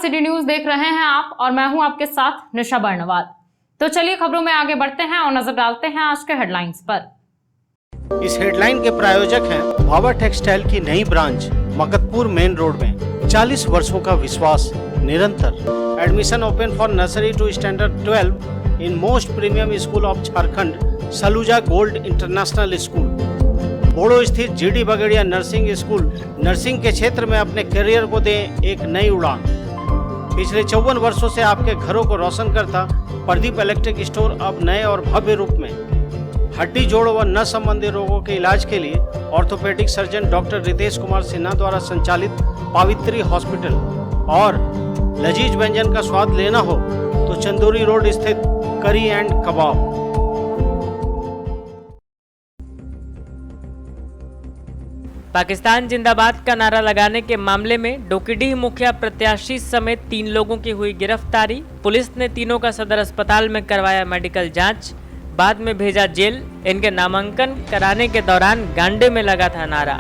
City news देख रहे हैं आप और मैं हूं आपके साथ निशा बर्णवाल। तो चलिए खबरों में आगे बढ़ते हैं और नजर डालते हैं आज के हेडलाइंस पर। इस हेडलाइन के प्रायोजक हैं भावा टेक्सटाइल की नई ब्रांच मकतपुर मेन रोड में। 40 वर्षों का विश्वास निरंतर। Admission open for nursery to standard 12 in most premium school of Jharkhand, Saluja gold international school. Bodo स्थित GD Bagaria nursing school nursing के क्षेत्र में अपने करियर को दें एक नई उड़ान। पिछले 54 वर्षों से आपके घरों को रोशन करता प्रदीप इलेक्ट्रिक स्टोर अब नए और भव्य रूप में। हड्डी, जोड़ व नस संबंधी रोगों के इलाज के लिए orthopaedic surgeon doctor Ritesh Kumar Sinha द्वारा संचालित पावित्री हॉस्पिटल। और लजीज व्यंजन का स्वाद लेना हो तो चंदोरी रोड स्थित करी एंड कबाब। पाकिस्तान जिंदाबाद का नारा लगाने के मामले में डोकीडीह मुखिया प्रत्याशी समेत 3 लोगों की हुई गिरफ्तारी। पुलिस ने तीनों का सदर अस्पताल में करवाया मेडिकल जांच, बाद में भेजा जेल। इनके नामांकन कराने के दौरान गांडे में लगा था नारा।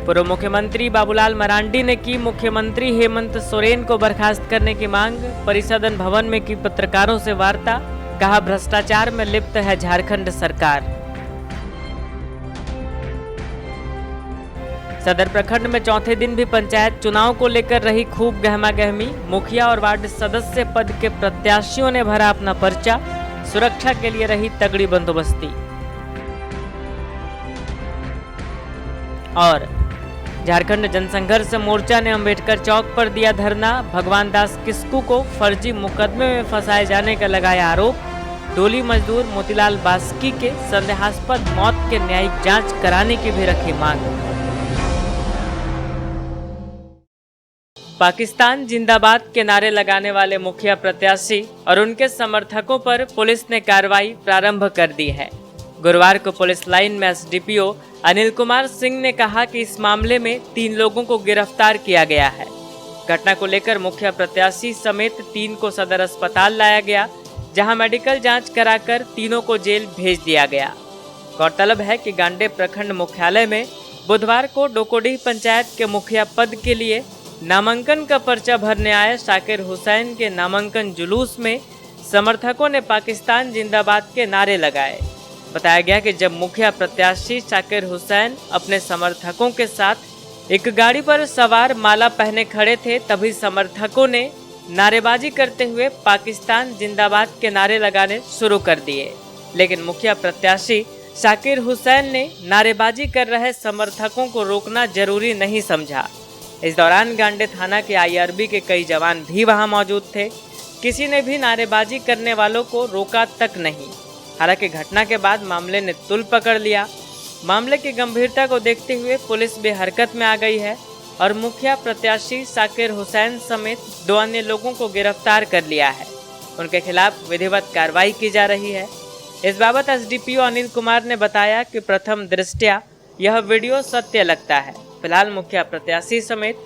पूर्व मुख्यमंत्री बाबूलाल मरांडी ने की मुख्यमंत्री हेमंत सोरेन को बर्खास्त करने की मांग। परिसदन भवन में की पत्रकारों से वार्ता, कहा भ्रष्टाचार में लिप्त है झारखंड सरकार। सदर प्रखंड में चौथे दिन भी पंचायत चुनाव को लेकर रही खूब गहमागहमी। मुखिया और वार्ड सदस्य पद के प्रत्याशियों ने भरा अपना पर्चा, सुरक्षा के लिए रही तगड़ी बंदोबस्ती। और झारखंड जनसंघर्ष मोर्चा ने अंबेडकर चौक पर दिया धरना। भगवान दास किस्कू को फर्जी मुकदमे में फंसाए जाने का लगाया आरोप। डोली मजदूर मोतीलाल बास्की के संदेहास्पद मौत के न्यायिक जांच कराने की भी रखी मांग। पाकिस्तान जिंदाबाद के नारे लगाने वाले मुखिया प्रत्याशी और उनके समर्थकों पर पुलिस ने कार्रवाई प्रारंभ कर दी है। गुरुवार को पुलिस लाइन में एसडीपीओ अनिल कुमार सिंह ने कहा कि इस मामले में 3 लोगों को गिरफ्तार किया गया है। घटना को लेकर मुखिया प्रत्याशी समेत 3 को सदर अस्पताल लाया गया, जहां मेडिकल जांच कराकर तीनों को जेल भेज दिया गया। गौरतलब है कि गांडे प्रखंड मुख्यालय में बुधवार को डोकोडीह पंचायत के मुखिया पद के लिए नामांकन का पर्चा भरने आए शाकिर हुसैन के नामांकन जुलूस में समर्थकों ने पाकिस्तान जिंदाबाद के नारे लगाए। बताया गया कि जब मुखिया प्रत्याशी शाकिर हुसैन अपने समर्थकों के साथ एक गाड़ी पर सवार माला पहने खड़े थे, तभी समर्थकों ने नारेबाजी करते हुए पाकिस्तान जिंदाबाद के नारे लगाने शुरू कर दिए। लेकिन मुखिया प्रत्याशी शाकिर हुसैन ने नारेबाजी कर रहे समर्थकों को रोकना जरूरी नहीं समझा। इस दौरान गांडे थाना के आईआरबी के कई जवान भी वहां मौजूद थे। किसी ने भी नारेबाजी करने वालों को रोका तक नहीं। हालांकि घटना के बाद मामले ने तुल पकड़ लिया। मामले की गंभीरता को देखते हुए पुलिस भी हरकत में आ गई है और मुखिया प्रत्याशी शाकिर हुसैन समेत 2 अन्य लोगों को गिरफ्तार कर लिया है। उनके खिलाफ विधिवत कार्रवाई की जा रही है। इस बाबत एसडीपीओ अनिल कुमार ने बताया कि प्रथम दृष्टया यह वीडियो सत्य लगता है। फिलहाल मुखिया प्रत्याशी समेत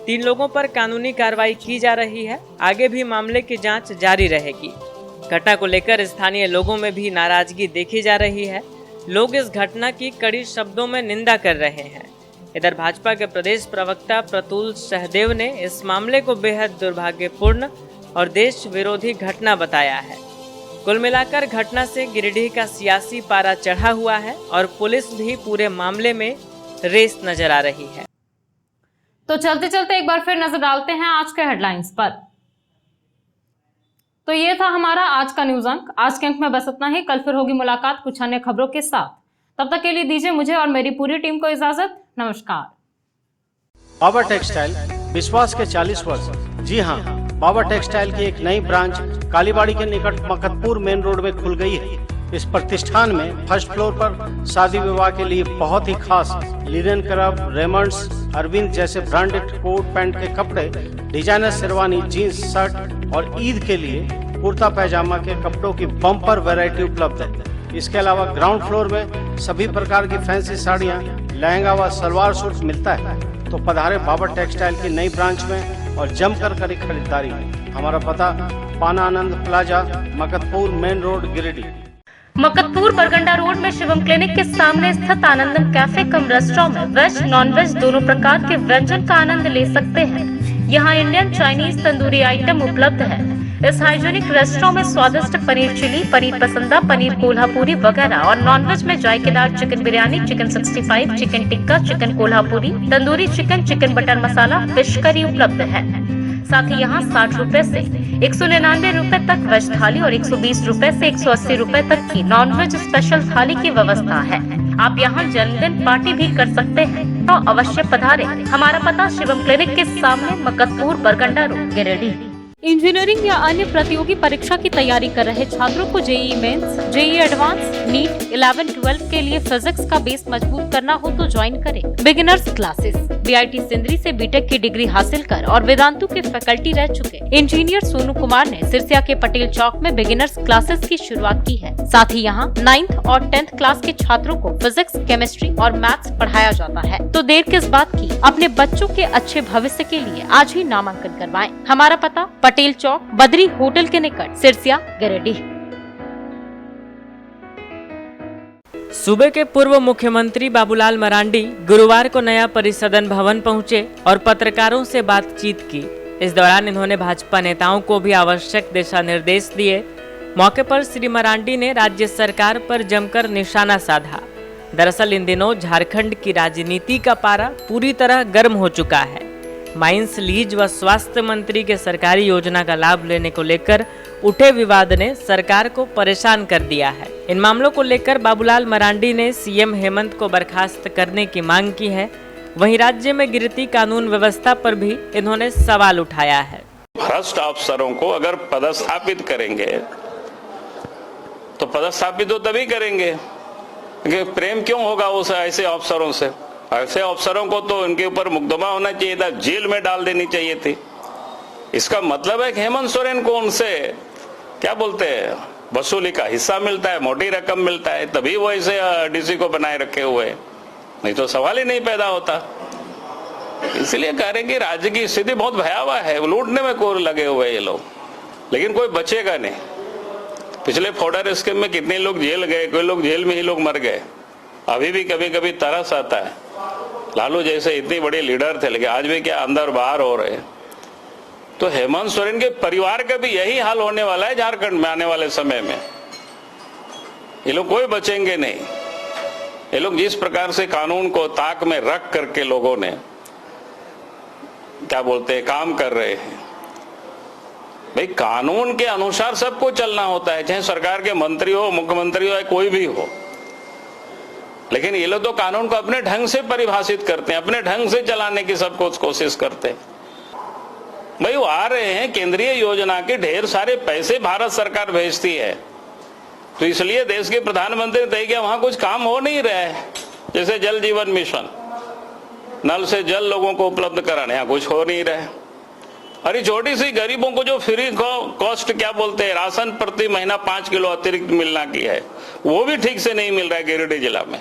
3 लोगों पर कानूनी कार्रवाई की जा रही है। आगे भी मामले की जांच जारी रहेगी। घटना को लेकर स्थानीय लोगों में भी नाराजगी देखी जा रही है। लोग इस घटना की कड़ी शब्दों में निंदा कर रहे हैं। इधर भाजपा के प्रदेश प्रवक्ता प्रतुल सहदेव ने इस मामले को बेहद दुर्भाग्यपूर्ण और देश विरोधी घटना बताया है। कुल मिलाकर घटना से गिरिडीह का सियासी पारा चढ़ा हुआ है और पुलिस भी पूरे मामले में रेस नजर आ रही है। तो चलते चलते एक बार फिर नजर डालते हैं आज के हेडलाइंस पर। तो ये था हमारा आज का न्यूज अंक। आज के अंक में बस इतना ही। कल फिर होगी मुलाकात कुछ अन्य खबरों के साथ। तब तक के लिए दीजिए मुझे और मेरी पूरी टीम को इजाजत। नमस्कार। बाबा टेक्सटाइल विश्वास के 40 वर्ष। जी हाँ, बाबा टेक्सटाइल की एक नई ब्रांच कालीबाड़ी के निकट मकतपुर मेन रोड में खुल गई है। इस प्रतिष्ठान में फर्स्ट फ्लोर पर शादी विवाह के लिए बहुत ही खास लिनन क्लब, रेमंड्स, अरविंद जैसे ब्रांडेड कोट पैंट के कपड़े, डिजाइनर शेरवानी, जीन्स, शर्ट और ईद के लिए कुर्ता पैजामा के कपड़ों की बम्पर वैरायटी उपलब्ध है। इसके अलावा ग्राउंड फ्लोर में सभी प्रकार की फैंसी साड़ियाँ, लहंगा व सलवार सूट मिलता है। तो पधारे बाबा टेक्सटाइल की नई ब्रांच में और जमकर करें खरीदारी। हमारा पता पाना Anand plaza, Maktapur main road, Giridih. Maktapur Barganda road में शिवम क्लिनिक के सामने स्थित आनंदम कैफे कम रेस्टोरेंट में वेज नॉन वेज दोनों प्रकार के व्यंजन का आनंद ले सकते हैं। यहाँ इंडियन, चाइनीज, तंदूरी आइटम उपलब्ध है। इस हाइजीनिक रेस्टोरेंट में स्वादिष्ट पनीर चिली, पनीर पसंदा, पनीर कोल्हापुरी वगैरह और नॉनवेज में जायकेदार chicken biryani, chicken 65, chicken tikka, chicken Kolhapuri, tandoori chicken, chicken butter masala, fish curry उपलब्ध है। साथ ही यहाँ 60 रुपए से 199 रुपए तक वेज थाली और 120 रुपए से 180 रुपए तक की नॉनवेज स्पेशल थाली की व्यवस्था है। आप यहाँ जन्मदिन पार्टी भी कर सकते हैं, तो अवश्य पधारें। हमारा पता शिवम क्लिनिक के सामने, मकतपुर बरगंडा रोड, गिरिडीह। इंजीनियरिंग या अन्य प्रतियोगी परीक्षा की तैयारी कर रहे छात्रों को JEE mains, JEE advanced, NEET 11-12 के लिए फिजिक्स का बेस मजबूत करना हो तो ज्वाइन करें बिगिनर्स क्लासेस। बीआईटी सिंदरी से बीटेक की डिग्री हासिल कर और वेदांतु के फैकल्टी रह चुके इंजीनियर सोनू कुमार ने सिरसिया के पटेल चौक में बिगिनर्स क्लासेस की शुरुआत की है। साथ ही यहाँ 9th और 10th क्लास के छात्रों को फिजिक्स, केमिस्ट्री और मैथ्स पढ़ाया जाता है। तो देर किस बात की, अपने बच्चों के अच्छे भविष्य के लिए आज ही नामांकन करवाएं। हमारा पता पटेल चौक, बद्री होटल के निकट, सिरसिया, गिरिडीह। सूबे के पूर्व मुख्यमंत्री बाबूलाल मरांडी गुरुवार को नया परिसदन भवन पहुंचे और पत्रकारों से बातचीत की। इस दौरान इन्होंने भाजपा नेताओं को भी आवश्यक दिशा निर्देश दिए। मौके पर श्री मरांडी ने राज्य सरकार पर जमकर निशाना साधा। दरअसल इन दिनों झारखंड की राजनीति का पारा पूरी तरह गर्म हो चुका है। माइंस लीज व स्वास्थ्य मंत्री के सरकारी योजना का लाभ लेने को लेकर उठे विवाद ने सरकार को परेशान कर दिया है। इन मामलों को लेकर बाबूलाल मरांडी ने सीएम हेमंत को बर्खास्त करने की मांग की है। वहीं राज्य में गिरती कानून व्यवस्था पर भी इन्होंने सवाल उठाया है। भ्रष्ट अफसरों को अगर पदस्थापित करेंगे तो पदस्थापित तो तभी करेंगे, प्रेम क्यों होगा उस ऐसे अफसरों से? ऐसे अफसरों को तो उनके ऊपर मुकदमा होना चाहिए था, जेल में डाल देनी चाहिए थी। इसका मतलब है कि हेमंत सोरेन को उनसे क्या बोलते हैं, वसूली का हिस्सा मिलता है, मोटी रकम मिलता है, तभी वो ऐसे डीसी को बनाए रखे हुए, नहीं तो सवाल ही नहीं पैदा होता। इसलिए कह रहे कि राज्य की स्थिति बहुत भयावह है, लूटने में कोर लगे हुए ये लोग, लेकिन कोई बचेगा नहीं। पिछले फॉर्डर स्कीम में कितने लोग जेल गए, कोई लोग जेल में ही लोग मर गए। अभी भी कभी कभी तरस आता है, लालू जैसे इतनी बड़ी लीडर थे, लेकिन आज भी क्या अंदर बाहर हो रहे हैं। तो हेमंत सोरेन के परिवार का भी यही हाल होने वाला है झारखंड में आने वाले समय में। ये लोग कोई बचेंगे नहीं। ये लोग जिस प्रकार से कानून को ताक में रख करके लोगों ने क्या बोलते हैं काम कर रहे हैं। भाई कानून के अनुसार सबको चलना होता है, चाहे सरकार के मंत्री हो, मुख्यमंत्री हो या कोई भी हो। लेकिन ये लोग तो कानून को अपने ढंग से परिभाषित करते हैं, अपने ढंग से चलाने की सबको कोशिश करते हैं। भाई वो आ रहे हैं, केंद्रीय योजना के ढेर सारे पैसे भारत सरकार भेजती है, तो इसलिए देश के प्रधानमंत्री ने तय किया वहां कुछ काम हो नहीं रहा है। जैसे जल जीवन मिशन, नल से जल लोगों को उपलब्ध कराने, यहाँ कुछ हो नहीं रहा है। अरे छोटी सी गरीबों को जो फ्री कॉस्ट क्या बोलते हैं राशन प्रति महीना 5 किलो अतिरिक्त मिलना की है, वो भी ठीक से नहीं मिल रहा है गिरिडीह जिला में।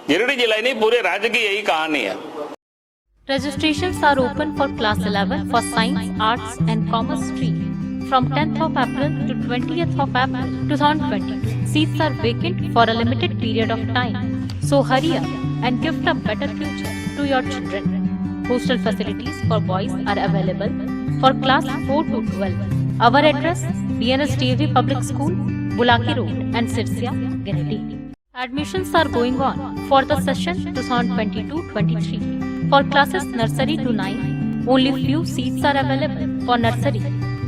गिरिडीह जिला ही नहीं, पूरे राज्य की यही कहानी है। Registrations are open for class 11 for science, arts and commerce stream from 10th of April to 20th of April 2022. Seats are vacant for a limited period of time. So hurry up and gift a better future to your children. Hostel facilities for boys are available for class 4 to 12. Our address, BNSTAV Public School, Bulaki Road and Sirsia, Giridih. Admissions are going on for the session 2022-23. For classes nursery to 9, only few seats are available for nursery.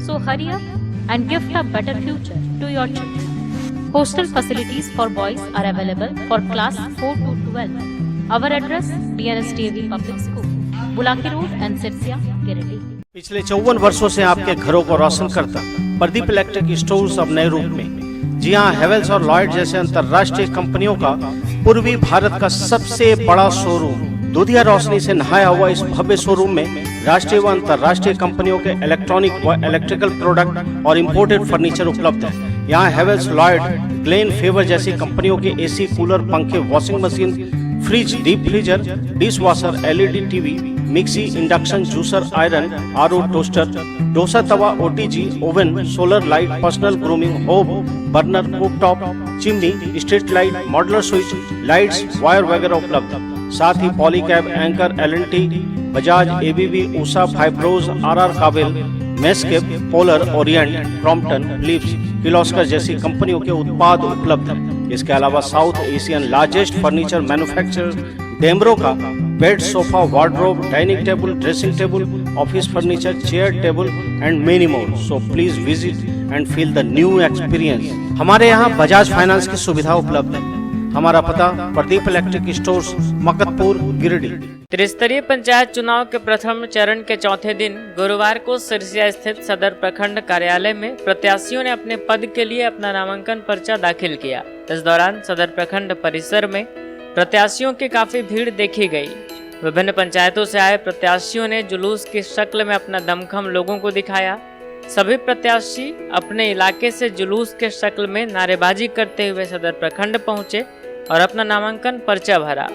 So hurry up and gift a better future to your children. Hostel facilities for boys are available for class 4 to 12. Our address, BNSTAV Public School, Bulaki Road and Sirsia, Giridih. पिछले 54 वर्षों से आपके घरों को रोशन करता Pradeep electric stores अब नए रूप में। जी हाँ, हेवेल्स और लॉयड जैसे अंतरराष्ट्रीय कंपनियों का पूर्वी भारत का सबसे बड़ा शोरूम दूधिया रोशनी से नहाया हुआ इस भव्य शोरूम में राष्ट्रीय व अंतरराष्ट्रीय कंपनियों के इलेक्ट्रॉनिक व इलेक्ट्रिकल प्रोडक्ट और इंपोर्टेड फर्नीचर उपलब्ध है। यहाँ हेवेल्स, लॉयड, ग्लेन, फेवर जैसी कंपनियों के एसी, कूलर, पंखे, washing machine, fridge, deep freezer, dish washer, LED TV, mixie, induction, juicer, iron, RO, toaster, dosa तवा, OTG, oven, solar light, personal grooming, home, burner, cooktop, chimney, street light, modular switch, lights, wire वगैरह उपलब्ध। साथ ही Polycab, Anchor, L and T, Bajaj, ABB, Usha, Fybros, RR Kabel, मेस्केप, Polar, Orient, Crompton, Philips, Kirloskar जैसी कंपनियों के उत्पाद उपलब्ध हैं। इसके अलावा South Asian largest furniture manufacturer Damro का bed, sofa, wardrobe, dining table, dressing table, office furniture, chair table and many more. So please visit and feel the new experience. हमारे यहाँ बजाज फाइनेंस की सुविधा उपलब्ध है। हमारा पता प्रदीप इलेक्ट्रिक स्टोर्स, मकतपुर, गिरिडीह। त्रिस्तरीय पंचायत चुनाव के प्रथम चरण के चौथे दिन गुरुवार को सिरसिया स्थित सदर प्रखंड कार्यालय में प्रत्याशियों ने अपने पद के लिए अपना नामांकन पर्चा दाखिल किया। इस दौरान सदर प्रखंड परिसर में प्रत्याशियों की काफी भीड़ देखी गई। विभिन्न पंचायतों से आए प्रत्याशियों ने जुलूस की शक्ल में अपना दमखम लोगों को दिखाया। सभी प्रत्याशी अपने इलाके से जुलूस के शक्ल में नारेबाजी करते हुए सदर प्रखंड पहुंचे और अपना नामांकन पर्चा भरा।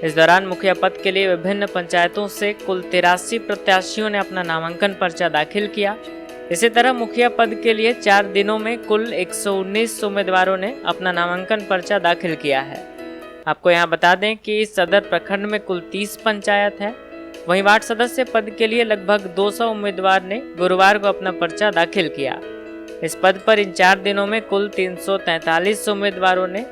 इस दौरान मुखिया पद के लिए विभिन्न पंचायतों से कुल 83 प्रत्याशियों ने अपना नामांकन पर्चा दाखिल किया। इसी तरह मुखिया पद के लिए 4 दिनों में कुल 119 उम्मीदवारों ने अपना नामांकन पर्चा दाखिल किया है। आपको यहाँ बता दें कि इस सदर प्रखंड में कुल 30 पंचायत है। वहीं वार्ड सदस्य पद के लिए लगभग 200 उम्मीदवार ने गुरुवार को अपना पर्चा दाखिल किया। इस पद पर इन 4 दिनों में कुल 343 उम्मीदवारों ने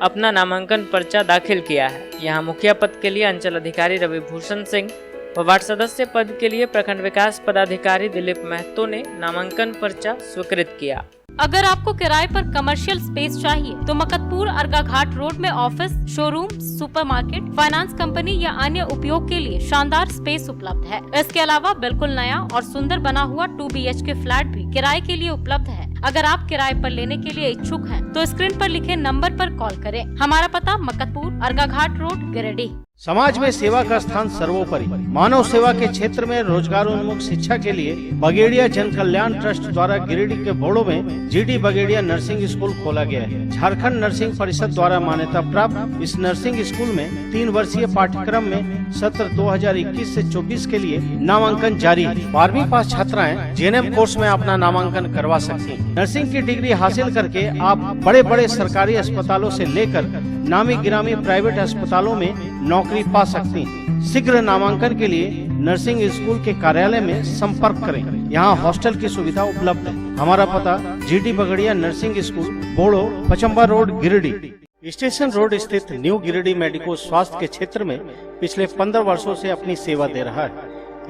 अपना नामांकन पर्चा दाखिल किया है। यहाँ मुखिया पद के लिए अंचल अधिकारी रवि भूषण सिंह व वार्ड सदस्य पद के लिए प्रखंड विकास पदाधिकारी दिलीप महतो ने नामांकन पर्चा स्वीकृत किया। अगर आपको किराए पर कमर्शियल स्पेस चाहिए तो मकतपुर अर्गा घाट रोड में office, showroom, supermarket, finance company या अन्य उपयोग के लिए शानदार स्पेस उपलब्ध है। इसके अलावा बिल्कुल नया और सुंदर बना हुआ 2 BHK फ्लैट भी किराए के लिए उपलब्ध है। अगर आप किराए पर लेने के लिए इच्छुक हैं, तो स्क्रीन पर लिखे नंबर पर कॉल करें। हमारा पता मकतपुर अर्गा घाट रोड, गिरिडीह। समाज में सेवा का स्थान सर्वोपरि। मानव सेवा के क्षेत्र में रोजगारोन्मुख शिक्षा के लिए बगेड़िया जन कल्याण ट्रस्ट द्वारा गिरिडीह के बोड़ो में GD बगेड़िया नर्सिंग स्कूल खोला गया है। झारखंड नर्सिंग परिषद द्वारा मान्यता प्राप्त इस नर्सिंग स्कूल में 3 वर्षीय पाठ्यक्रम में सत्र 2021 से 24 के लिए नामांकन जारी है। 12वीं पास छात्राएं JNM कोर्स में अपना नामांकन करवा सकती हैं। नर्सिंग की डिग्री हासिल करके आप बड़े बड़े सरकारी अस्पतालों से लेकर नामी गिरामी प्राइवेट अस्पतालों में नौकरी पा सकती हैं। शीघ्र नामांकन के लिए नर्सिंग स्कूल के कार्यालय में संपर्क करें। यहाँ हॉस्टल की सुविधा उपलब्ध है। हमारा पता GD Bagaria nursing school, Bodo, Pachamba road, Giridih. Station road स्थित न्यू गिरिडीह मेडिको स्वास्थ्य के क्षेत्र में पिछले 15 वर्षों से अपनी सेवा दे रहा है।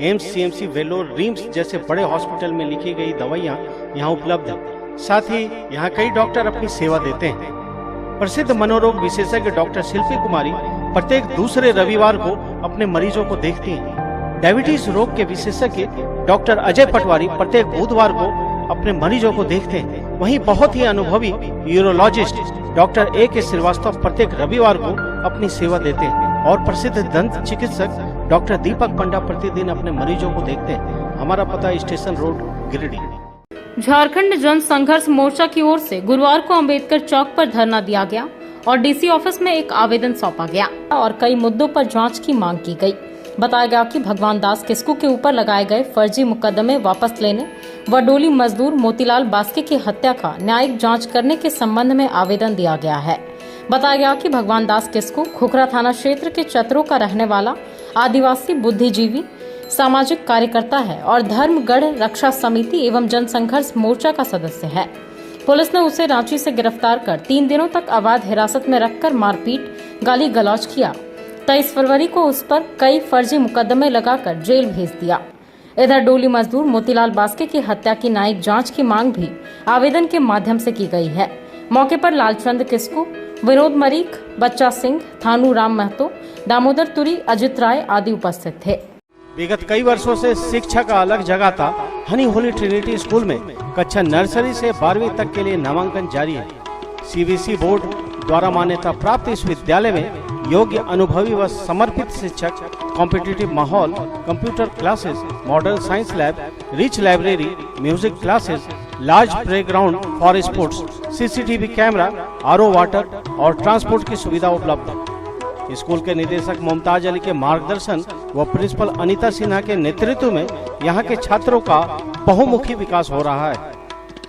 एम्स, CMC, वेलोर, रिम्स जैसे बड़े हॉस्पिटल में लिखी गई दवाइयाँ यहाँ उपलब्ध है। साथ ही यहाँ कई डॉक्टर अपनी सेवा देते हैं। प्रसिद्ध मनोरोग विशेषज्ञ डॉक्टर शिल्पी कुमारी प्रत्येक दूसरे रविवार को अपने मरीजों को देखती हैं। डायबिटीज रोग के विशेषज्ञ डॉक्टर अजय पटवारी प्रत्येक बुधवार को अपने मरीजों को देखते हैं। वहीं बहुत ही अनुभवी यूरोलॉजिस्ट डॉक्टर A.K. श्रीवास्तव प्रत्येक रविवार को अपनी सेवा देते हैं और प्रसिद्ध दंत चिकित्सक डॉक्टर दीपक पंडा प्रतिदिन अपने मरीजों को देखते हैं। हमारा पता स्टेशन रोड, गिरिडीह। झारखंड जन संघर्ष मोर्चा की ओर से गुरुवार को अंबेडकर चौक पर धरना दिया गया और DC ऑफिस में एक आवेदन सौंपा गया और कई मुद्दों पर जांच की मांग की गई। बताया गया कि भगवान दास किस्कू के ऊपर लगाए गए फर्जी मुकदमे वापस लेने व डोली मजदूर मोतीलाल बास्के की हत्या का न्यायिक जांच करने के संबंध में आवेदन दिया गया है। बताया गया कि भगवान दास किस्कू खुखरा थाना क्षेत्र के चतरों का रहने वाला आदिवासी बुद्धिजीवी सामाजिक कार्यकर्ता है और धर्मगढ़ रक्षा समिति एवं जनसंघर्ष मोर्चा का सदस्य है। पुलिस ने उसे रांची से गिरफ्तार कर 3 दिनों तक अवैध हिरासत में रखकर मारपीट, गाली गलौज किया। 23 फरवरी को उस पर कई फर्जी मुकदमे लगाकर जेल भेज दिया। इधर डोली मजदूर मोतीलाल बास्के की हत्या की न्यायिक जांच की मांग भी आवेदन के माध्यम से की गई है। मौके पर लालचंद किस्कू, विनोद मरीक, बच्चा सिंह, थानू राम महतो, दामोदर तुरी, अजित राय आदि उपस्थित थे। विगत कई वर्षों से शिक्षा का अलग जगह था। हनी होली ट्रिनिटी स्कूल में कक्षा नर्सरी से 12वीं तक के लिए नामांकन जारी है। CBSE बोर्ड द्वारा मान्यता प्राप्त इस विद्यालय में योग्य, अनुभवी व समर्पित शिक्षक, कॉम्पिटिटिव माहौल, computer classes, model science lab, rich library, music classes, large playground for sports, CCTV camera, RO water और ट्रांसपोर्ट की सुविधा उपलब्ध है। स्कूल के निदेशक मुमताज अली के मार्गदर्शन व प्रिंसिपल अनीता सिन्हा के नेतृत्व में यहाँ के छात्रों का बहुमुखी विकास हो रहा है।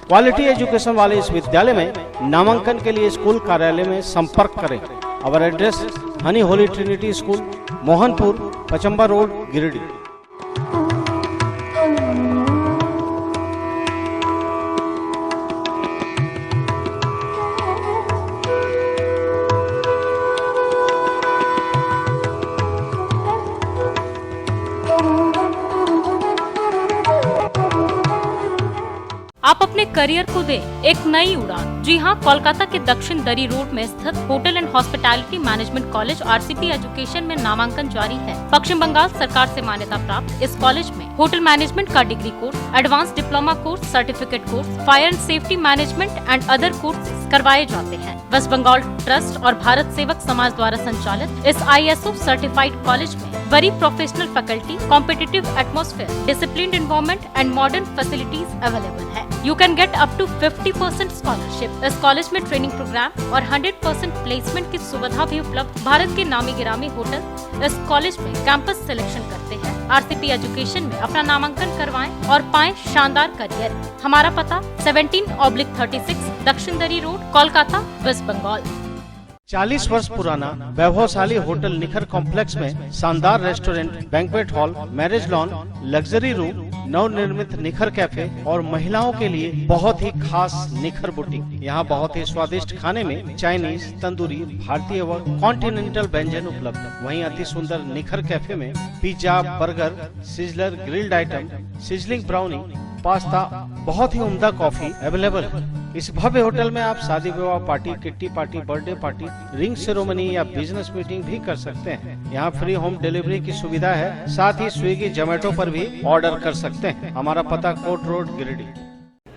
क्वालिटी एजुकेशन वाले इस विद्यालय में नामांकन के लिए स्कूल कार्यालय में संपर्क करें। Our address honey holy trinity school, Mohanpur, Pachamba road, Giridih. आप अपने करियर को दें एक नई उड़ान। जी हाँ, कोलकाता के दक्षिण दरी रोड में स्थित hotel and hospitality management college RCP education में नामांकन जारी है। पश्चिम बंगाल सरकार से मान्यता प्राप्त इस कॉलेज में होटल मैनेजमेंट का degree course, advance diploma course, certificate course, fire and safety management and other courses करवाए जाते हैं। वेस्ट बंगाल ट्रस्ट और भारत सेवक समाज द्वारा संचालित इस ISO सर्टिफाइड कॉलेज में very professional faculty, competitive atmosphere, disciplined environment and modern facilities available है। You can get up to 50% scholarship. इस कॉलेज में ट्रेनिंग प्रोग्राम और 100% प्लेसमेंट की सुविधा भी उपलब्ध। भारत के नामी गिरामी होटल इस कॉलेज में कैंपस सिलेक्शन करते हैं। आरसीपी एजुकेशन में अपना नामांकन करवाएं और पाएं शानदार करियर। हमारा पता 17/36 दक्षिण दरी रोड, कोलकाता, वेस्ट बंगाल। 40 वर्ष पुराना वैभवशाली होटल निखर कॉम्प्लेक्स में शानदार restaurant, banquet hall, marriage lawn, luxury room, नवनिर्मित निखर कैफे और महिलाओं के लिए बहुत ही खास निखर बुटीक। यहाँ बहुत ही स्वादिष्ट खाने में चाइनीज, तंदूरी, भारतीय व कॉन्टिनेंटल व्यंजन उपलब्ध। वहीं अति सुंदर निखर कैफे में pizza, burger, sizzler, grilled item, sizzling brownie, pasta, बहुत ही उम्दा कॉफी अवेलेबल है। इस भव्य होटल में आप शादी विवाह party, kitty party, birthday party, ring ceremony या बिजनेस मीटिंग भी कर सकते हैं। यहाँ फ्री होम डिलीवरी की सुविधा है, साथ ही स्विगी, जोमेटो पर भी ऑर्डर कर सकते हैं। हमारा पता कोट रोड, गिरिडीह।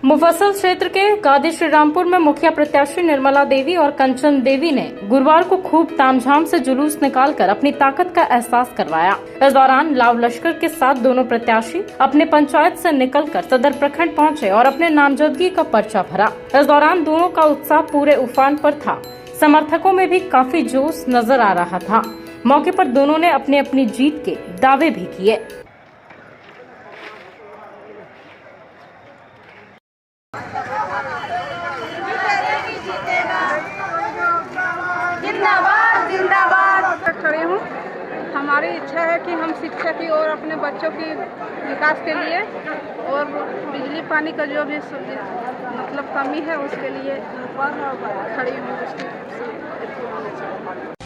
मुफस्सल क्षेत्र के गादी श्रीरामपुर में मुखिया प्रत्याशी निर्मला देवी और कंचन देवी ने गुरुवार को खूब तामझाम से जुलूस निकालकर अपनी ताकत का एहसास करवाया। इस दौरान लाव लश्कर के साथ दोनों प्रत्याशी अपने पंचायत से निकलकर सदर प्रखंड पहुंचे और अपने नामजदगी का पर्चा भरा। इस दौरान दोनों का उत्साह पूरे उफान पर था। समर्थकों में भी काफी जोश नजर आ रहा था। मौके पर दोनों ने अपनी अपनी जीत के दावे भी किए। खड़ी हूँ। हमारी इच्छा है कि हम शिक्षा की और अपने बच्चों की विकास के लिए और बिजली पानी का जो भी मतलब कमी है उसके लिए खड़ी हूँ।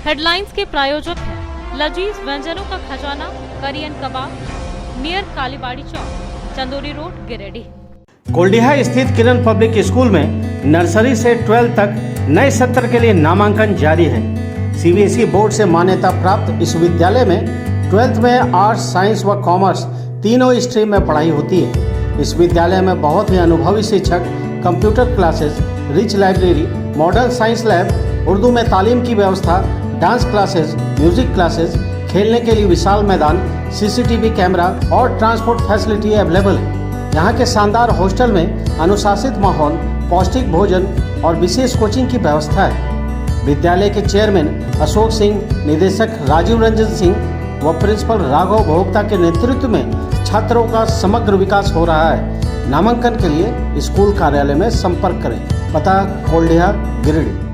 हेडलाइंस के प्रायोजक हैं लजीज व्यंजनों का खजाना, करियन कबाब, नियर कालीबाड़ी चौक, चंदोरी रोड, गिरिडीह। कोल्डिहा स्थित किरण पब्लिक स्कूल में नर्सरी से 12 तक नए सत्र के लिए नामांकन जारी है। सीबीएसई बोर्ड से मान्यता प्राप्त इस विद्यालय में 12th में आर्ट्स, साइंस व कॉमर्स तीनों स्ट्रीम में पढ़ाई होती है। इस विद्यालय में बहुत ही अनुभवी शिक्षक, computer classes, rich library, modern science lab, Urdu में तालीम की व्यवस्था, डांस क्लासेस, म्यूजिक क्लासेस, खेलने के लिए विशाल मैदान, सीसीटीवी कैमरा और ट्रांसपोर्ट फैसिलिटी अवेलेबल है। यहाँ के शानदार हॉस्टल में अनुशासित माहौल, पौष्टिक भोजन और विशेष कोचिंग की व्यवस्था है। विद्यालय के चेयरमैन अशोक सिंह, निदेशक राजीव रंजन सिंह व प्रिंसिपल राघव भोक्ता के नेतृत्व में छात्रों का समग्र विकास हो रहा है। नामांकन के लिए स्कूल कार्यालय में संपर्क करें। पता कोल्डिहा, गिरिडीह।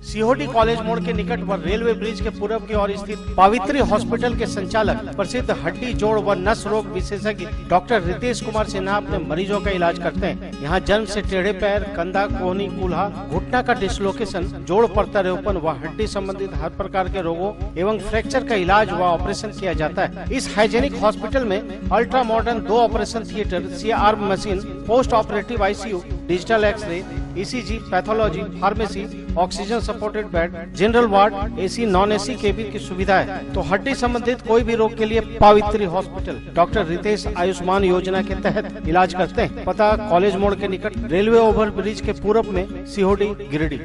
सीहोडी कॉलेज मोड़ के निकट व रेलवे ब्रिज के पूर्व की ओर स्थित पावित्री हॉस्पिटल के संचालक प्रसिद्ध हड्डी, जोड़ व नस रोग विशेषज्ञ डॉक्टर रितेश कुमार सिन्हा अपने मरीजों का इलाज करते हैं। यहाँ जन्म से टेढ़े पैर, कंधा, कोहनी, कूल्हा, घुटना का डिसलोकेशन, जोड़ प्रत्यारोपण व हड्डी संबंधित हर प्रकार के रोगों एवं फ्रैक्चर का इलाज व ऑपरेशन किया जाता है। इस हाइजेनिक हॉस्पिटल में ultra modern 2 operation theatre, CR machine, post operative ICU, digital x-ray, ECG, pathology, pharmacy, oxygen supported bed, general ward, AC, non AC cabin की सुविधा है। तो हड्डी संबंधित कोई भी रोग के लिए पावित्री हॉस्पिटल डॉक्टर रितेश आयुष्मान योजना के तहत इलाज करते हैं। पता कॉलेज मोड़ के निकट रेलवे ओवर ब्रिज के पूर्व में, सीहोडी, गिरिडीह।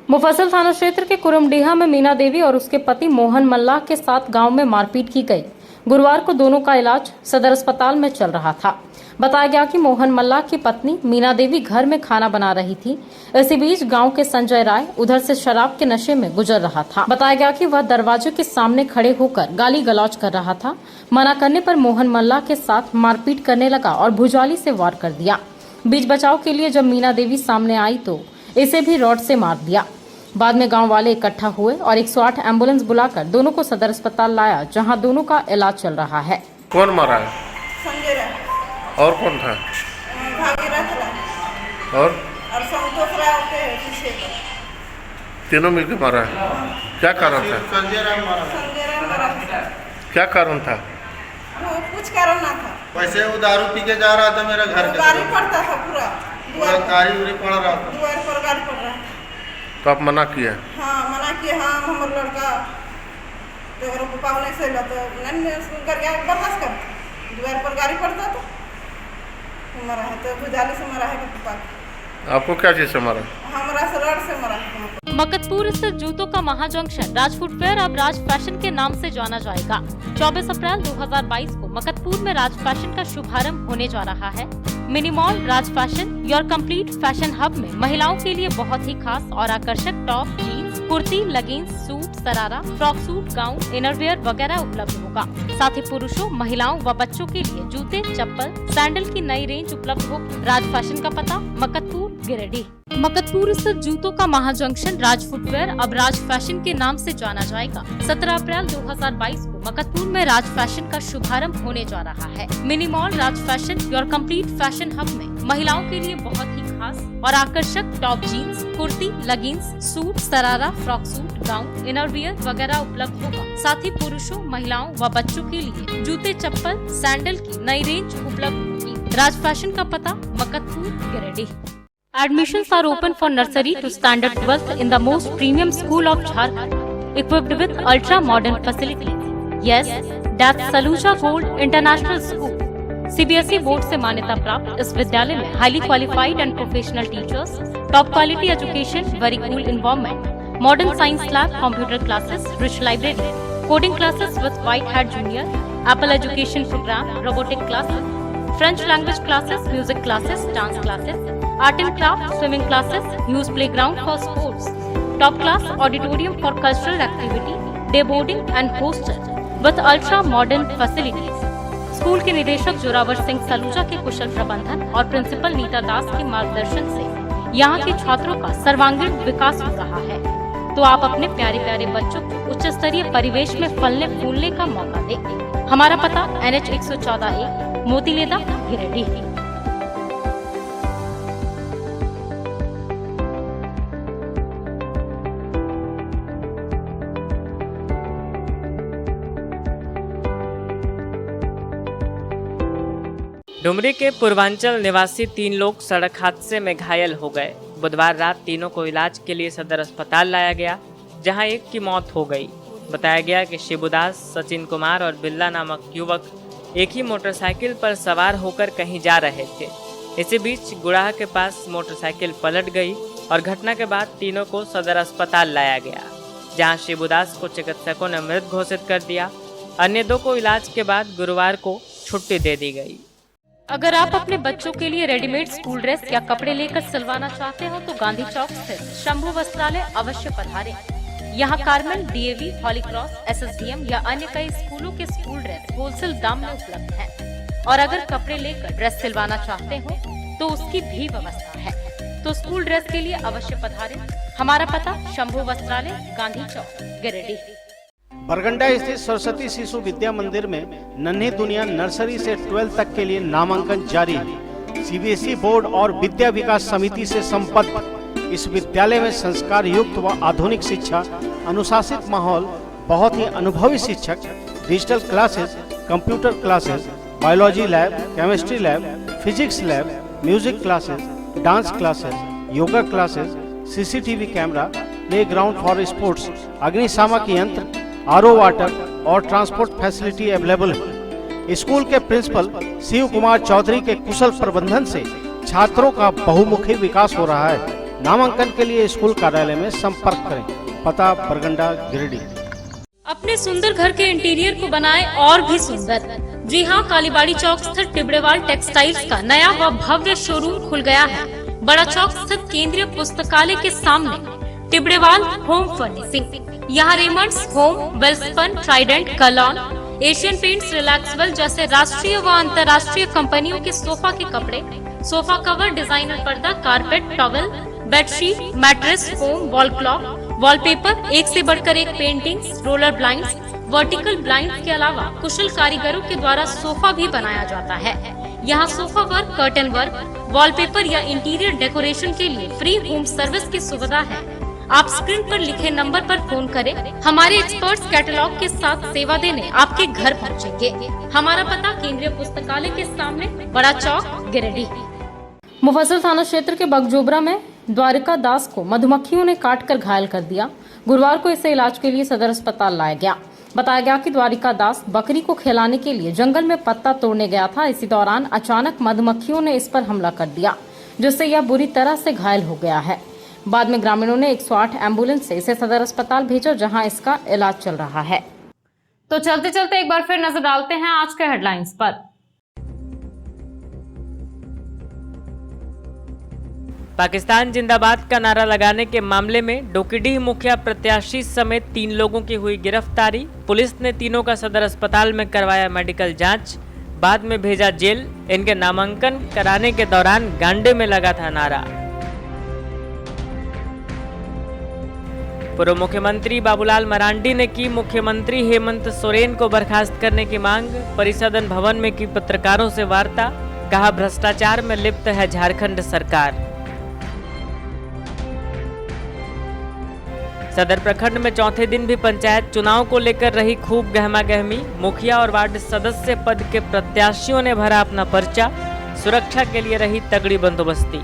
मुफस्सल थाना क्षेत्र के कुरमडीहा में मीना देवी और उसके पति मोहन मल्लाह के साथ गांव में मारपीट की गई। गुरुवार को दोनों का इलाज सदर अस्पताल में चल रहा था। बताया गया कि मोहन मल्ला की पत्नी मीना देवी घर में खाना बना रही थी। इसी बीच गांव के संजय राय उधर से शराब के नशे में गुजर रहा था। बताया गया कि वह दरवाजे के सामने खड़े होकर गाली गलौज कर रहा था। मना करने पर मोहन मल्ला के साथ मारपीट करने लगा और भुजाली से वार कर दिया। बीच बचाव के लिए जब मीना देवी सामने आई तो इसे भी रॉड से मार दिया। बाद में गांव वाले इकट्ठा हुए और 108 एम्बुलेंस बुलाकर दोनों को सदर अस्पताल लाया, जहां दोनों का इलाज चल रहा है। कौन मारा है? संजय राय और कौन था? भागीरथ राय और संतोष राय के पीछे तीनों मिलकर मारा है। क्या कारण था? संजय राय मारा था। क्या कारण था? वो कुछ कारण ना था। वैसे वो दारू पी के जा रहा था मेरा घर के गाड़ी पड़ता था पूरा गाड़ी उड़ी पड़ रहा था। द्वार पर गाड़ी पड़ रहा था। तो आप मना किया? हाँ मना किए। हाँ हमारे लड़का तो पाव नहीं सही तो नहीं कर गया बर्दाश्त कर द्वार पर गाड़ी पड़ता तो मरा है। तो भुजाली से मरा है कि पापा आपको क्या चीज से मारा? हमारा से रड से मरा है। मकतपुर स्थित जूतों का महाजंक्शन राज फुटवेयर अब राज फैशन के नाम से जाना जाएगा। 24 अप्रैल 2022 को मकतपुर में राज फैशन का शुभारंभ होने जा रहा है। Mini mall Raj fashion your complete fashion hub में महिलाओं के लिए बहुत ही खास और आकर्षक top, jeans, kurti, leggings, suit, sharara, frock suit, gown, innerwear वगैरह उपलब्ध होगा। साथ ही पुरुषों, महिलाओं व बच्चों के लिए जूते, चप्पल, सैंडल की नई रेंज उपलब्ध होगी। राज फैशन का पता मकतपुर, गिरिडीह। मकतपुर स्थित जूतों का महाजंक्शन राज फुटवेयर अब राज फैशन के नाम से जाना जाएगा। 17 अप्रैल 2022 को मकतपुर में राज फैशन का शुभारंभ होने जा रहा है। Mini mall Raj fashion your complete fashion hub में महिलाओं के लिए बहुत ही खास और आकर्षक top, jeans, kurti, leggings, suit, sharara, frock suit, gown, innerwear वगैरह उपलब्ध होगा। साथ ही पुरुषों, महिलाओं व बच्चों के लिए जूते, चप्पल, सैंडल की नई रेंज उपलब्ध होगी। राज फैशन का पता Maktapur, Giridih. Admissions are open for nursery to standard 12th in the most premium school of Jharkhand, equipped with ultra-modern facilities. Yes, that's Saluja Gold International School. CBSE board से मान्यता प्राप्त इस विद्यालय में highly qualified and professional teachers, top quality education, very cool environment, modern science lab, computer classes, rich library, coding classes with White Hat Junior, Apple education program, robotic classes, French language classes, music classes, dance classes, art and craft, swimming classes, huge playground for sports, top class auditorium for cultural activity, day boarding and hostel with ultra modern facilities. School के निदेशक जोरावर सिंह सलूजा के कुशल प्रबंधन और principal Nita दास के मार्गदर्शन से यहाँ के छात्रों का सर्वांगीण विकास हो रहा है। तो आप अपने प्यारे प्यारे बच्चों को उच्च स्तरीय परिवेश में फलने फूलने का मौका दें। हमारा पता NH 114A, मोतीलेदा, गिरिडीह। डुमरी के पूर्वांचल निवासी 3 लोग सड़क हादसे में घायल हो गए। बुधवार रात तीनों को इलाज के लिए सदर अस्पताल लाया गया, जहां एक की मौत हो गई। बताया गया कि शिबुदास, सचिन कुमार और बिल्ला नामक युवक एक ही मोटरसाइकिल पर सवार होकर कहीं जा रहे थे। इसी बीच गुड़ाह के पास मोटरसाइकिल पलट गई और घटना के बाद तीनों को सदर अस्पताल लाया गया, जहां शिबुदास को चिकित्सकों ने मृत घोषित कर दिया। अन्य 2 को इलाज के बाद गुरुवार को छुट्टी दे दी गई। अगर आप अपने बच्चों के लिए रेडीमेड स्कूल ड्रेस या कपड़े लेकर सिलवाना चाहते हो तो गांधी चौक स्थित शंभू वस्त्रालय अवश्य पधारें। यहाँ कार्मेल, DAV, हॉली क्रॉस, SSDM या अन्य कई स्कूलों के स्कूल ड्रेस होलसेल दाम में उपलब्ध हैं। और अगर कपड़े लेकर ड्रेस सिलवाना चाहते हो तो उसकी भी व्यवस्था है। तो स्कूल ड्रेस के लिए अवश्य पधारें। हमारा पता शंभू वस्त्रालय, गांधी चौक, गिरिडीह। बरगंडा स्थित सरस्वती शिशु विद्या मंदिर में नन्ही दुनिया नर्सरी से 12 तक के लिए नामांकन जारी है। CBSE बोर्ड और विद्या विकास समिति से संबद्ध इस विद्यालय में संस्कार युक्त व आधुनिक शिक्षा, अनुशासित माहौल, बहुत ही अनुभवी शिक्षक, digital classes, computer classes, biology lab, chemistry lab, physics lab, music classes, dance classes, yoga classes, CCTV camera, play ground for sports, अग्निशामक यंत्र, RO वाटर और ट्रांसपोर्ट फैसिलिटी अवेलेबल है। स्कूल के प्रिंसिपल शिव कुमार चौधरी के कुशल प्रबंधन से छात्रों का बहुमुखी विकास हो रहा है। नामांकन के लिए स्कूल कार्यालय में संपर्क करें। पता बरगंडा, गिरिडीह। अपने सुंदर घर के इंटीरियर को बनाएं और भी सुंदर। जी हाँ, कालीबाड़ी चौक स्थित टिबड़ेवाल टेक्सटाइल्स का नया व भव्य शोरूम खुल गया है। बड़ा चौक स्थित केंद्रीय पुस्तकालय के सामने टिबड़ेवाल होम फर्निशिंग। यहाँ रेमंड्स होम, वेल्सपन, ट्राइडेंट, कलॉन, एशियन पेंट्स, रिलैक्सवेल जैसे राष्ट्रीय व अंतर्राष्ट्रीय कंपनियों के सोफा के कपड़े, सोफा कवर, डिजाइनर पर्दा, carpet, towel, bedsheet, mattress, foam, wall clock, wallpaper, एक से बढ़कर एक paintings, roller blinds, vertical blind के अलावा कुशल कारीगरों के द्वारा सोफा भी बनाया जाता है। यहाँ sofa work, curtain work, wallpaper या इंटीरियर डेकोरेशन के लिए फ्री होम सर्विस की सुविधा है। आप स्क्रीन पर लिखे नंबर पर फोन करें, हमारे एक्सपर्ट्स कैटलॉग के साथ सेवा देने आपके घर पहुँचेंगे। हमारा पता केंद्रीय पुस्तकालय के सामने, बड़ा चौक, गिरिडीह। मुफस्सिल थाना क्षेत्र के बगजोबरा में द्वारिका दास को मधुमक्खियों ने काटकर घायल कर दिया। गुरुवार को इसे इलाज के लिए सदर अस्पताल लाया गया। बताया गया कि द्वारिका दास बकरी को खिलाने के लिए जंगल में पत्ता तोड़ने गया था। इसी दौरान अचानक मधुमक्खियों ने इस पर हमला कर दिया, जिससे यह बुरी तरह से घायल हो गया है। बाद में ग्रामीणों ने 108 एम्बुलेंस से इसे सदर अस्पताल भेजा, जहां इसका इलाज चल रहा है। तो चलते चलते एक बार फिर नजर डालते हैं आज के हेडलाइंस पर। पाकिस्तान जिंदाबाद का नारा लगाने के मामले में डोकीडीह मुखिया प्रत्याशी समेत 3 लोगों की हुई गिरफ्तारी। पुलिस ने तीनों का सदर अस्पताल में करवाया मेडिकल जांच, बाद में भेजा जेल। इनके नामांकन कराने के दौरान गांडे में लगा था नारा। पूर्व मुख्यमंत्री बाबूलाल मरांडी ने की मुख्यमंत्री हेमंत सोरेन को बर्खास्त करने की मांग। परिसदन भवन में की पत्रकारों से वार्ता, कहा भ्रष्टाचार में लिप्त है झारखंड सरकार। सदर प्रखंड में चौथे दिन भी पंचायत चुनाव को लेकर रही खूब गहमागहमी। मुखिया और वार्ड सदस्य पद के प्रत्याशियों ने भरा अपना पर्चा, सुरक्षा के लिए रही तगड़ी बंदोबस्ती।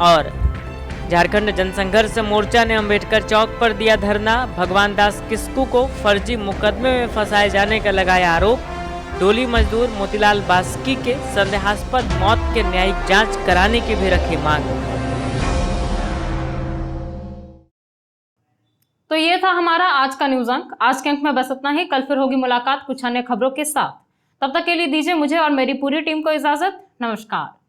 और झारखंड जनसंघर्ष मोर्चा ने अंबेडकर चौक पर दिया धरना। भगवान दास किस्कू को फर्जी मुकदमे में फंसाए जाने का लगाया आरोप। डोली मजदूर मोतीलाल बास्की के संदेहास्पद मौत के न्यायिक जांच कराने की भी रखी मांग। तो ये था हमारा आज का न्यूज अंक। आज के अंक में बस इतना ही। कल फिर होगी मुलाकात कुछ अन्य खबरों के साथ। तब तक के लिए दीजिए मुझे और मेरी पूरी टीम को इजाजत। नमस्कार।